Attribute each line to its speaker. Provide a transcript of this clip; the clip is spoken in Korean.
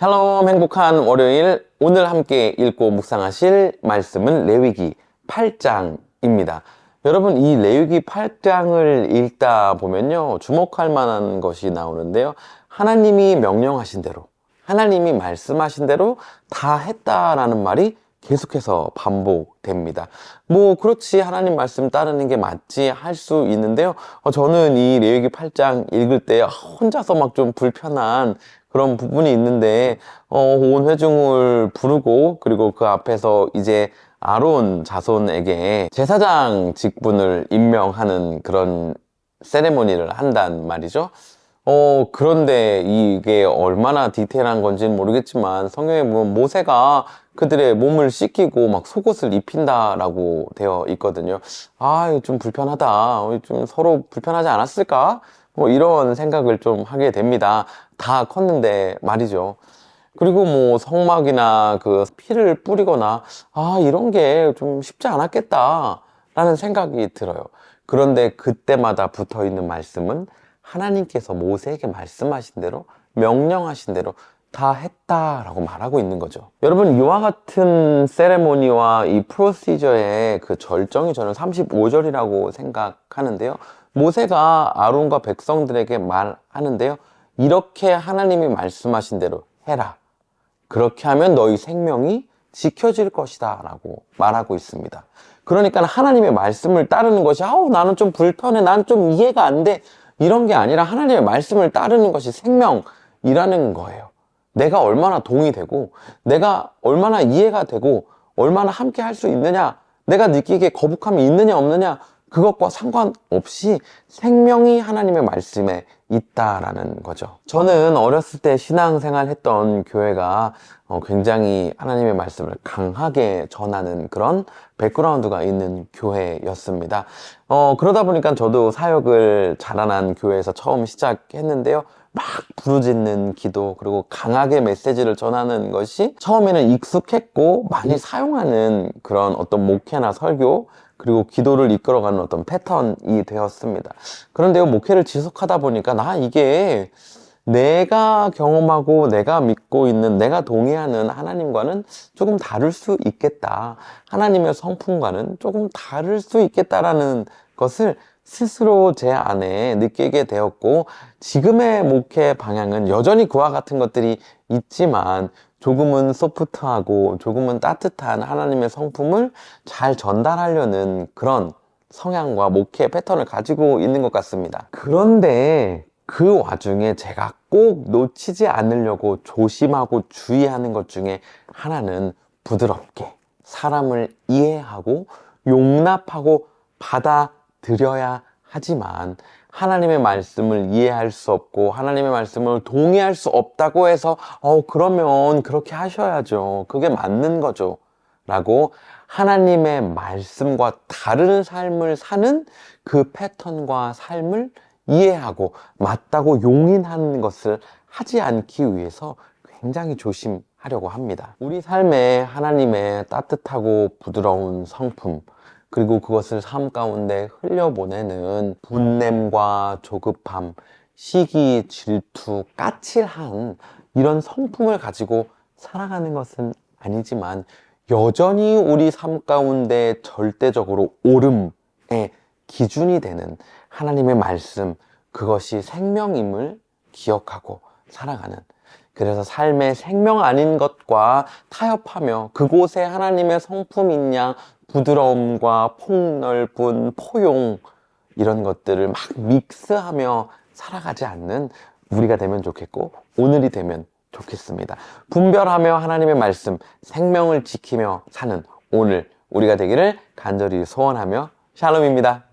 Speaker 1: 샬롬, 행복한 월요일. 오늘 함께 읽고 묵상하실 말씀은 레위기 8장입니다. 여러분, 이 레위기 8장을 읽다 보면요, 주목할 만한 것이 나오는데요. 하나님이 명령하신 대로, 하나님이 말씀하신 대로 다 했다라는 말이 계속해서 반복됩니다. 그렇지, 하나님 말씀 따르는 게 맞지 할 수 있는데요. 저는 이 레위기 8장 읽을 때 혼자서 막 좀 불편한 그런 부분이 있는데, 온 회중을 부르고, 그리고 그 앞에서 이제 아론 자손에게 제사장 직분을 임명하는 그런 세레모니를 한단 말이죠. 그런데 이게 얼마나 디테일한 건지는 모르겠지만 성경에 보면 모세가 그들의 몸을 씻기고 막 속옷을 입힌다라고 되어 있거든요. 이거 좀 불편하다. 좀 서로 불편하지 않았을까? 이런 생각을 좀 하게 됩니다. 다 컸는데 말이죠. 그리고 성막이나 그 피를 뿌리거나 이런 게 좀 쉽지 않았겠다라는 생각이 들어요. 그런데 그때마다 붙어 있는 말씀은 하나님께서 모세에게 말씀하신 대로, 명령하신 대로 다 했다라고 말하고 있는 거죠. 여러분, 이와 같은 세레모니와 이 프로시저의 그 절정이 저는 35절이라고 생각하는데요. 모세가 아론과 백성들에게 말하는데요. 이렇게 하나님이 말씀하신 대로 해라. 그렇게 하면 너희 생명이 지켜질 것이다 라고 말하고 있습니다. 그러니까 하나님의 말씀을 따르는 것이 나는 좀 불편해, 나는 좀 이해가 안 돼, 이런 게 아니라 하나님의 말씀을 따르는 것이 생명이라는 거예요. 내가 얼마나 동의되고, 내가 얼마나 이해가 되고, 얼마나 함께 할 수 있느냐, 내가 느끼기에 거북함이 있느냐 없느냐, 그것과 상관없이 생명이 하나님의 말씀에 있다라는 거죠. 저는 어렸을 때 신앙생활 했던 교회가 굉장히 하나님의 말씀을 강하게 전하는 그런 백그라운드가 있는 교회였습니다. 그러다 보니까 저도 사역을 자라난 교회에서 처음 시작했는데요. 막 부르짖는 기도, 그리고 강하게 메시지를 전하는 것이 처음에는 익숙했고 많이 사용하는 그런 어떤 목회나 설교, 그리고 기도를 이끌어가는 어떤 패턴이 되었습니다. 그런데요, 목회를 지속하다 보니까 이게 내가 경험하고 내가 믿고 있는, 내가 동의하는 하나님과는 조금 다를 수 있겠다. 하나님의 성품과는 조금 다를 수 있겠다라는 것을 스스로 제 안에 느끼게 되었고, 지금의 목회 방향은 여전히 그와 같은 것들이 있지만 조금은 소프트하고 조금은 따뜻한 하나님의 성품을 잘 전달하려는 그런 성향과 목회 패턴을 가지고 있는 것 같습니다. 그런데 그 와중에 제가 꼭 놓치지 않으려고 조심하고 주의하는 것 중에 하나는 부드럽게 사람을 이해하고 용납하고 받아들여야 하지만, 하나님의 말씀을 이해할 수 없고 하나님의 말씀을 동의할 수 없다고 해서 그러면 그렇게 하셔야죠, 그게 맞는 거죠 라고 하나님의 말씀과 다른 삶을 사는 그 패턴과 삶을 이해하고 맞다고 용인하는 것을 하지 않기 위해서 굉장히 조심하려고 합니다. 우리 삶에 하나님의 따뜻하고 부드러운 성품, 그리고 그것을 삶 가운데 흘려보내는 분냄과 조급함, 시기, 질투, 까칠한 이런 성품을 가지고 살아가는 것은 아니지만, 여전히 우리 삶 가운데 절대적으로 옳음의 기준이 되는 하나님의 말씀, 그것이 생명임을 기억하고 살아가는, 그래서 삶의 생명 아닌 것과 타협하며 그곳에 하나님의 성품이 있냐, 부드러움과 폭넓은 포용, 이런 것들을 막 믹스하며 살아가지 않는 우리가 되면 좋겠고, 오늘이 되면 좋겠습니다. 분별하며 하나님의 말씀, 생명을 지키며 사는 오늘 우리가 되기를 간절히 소원하며 샬롬입니다.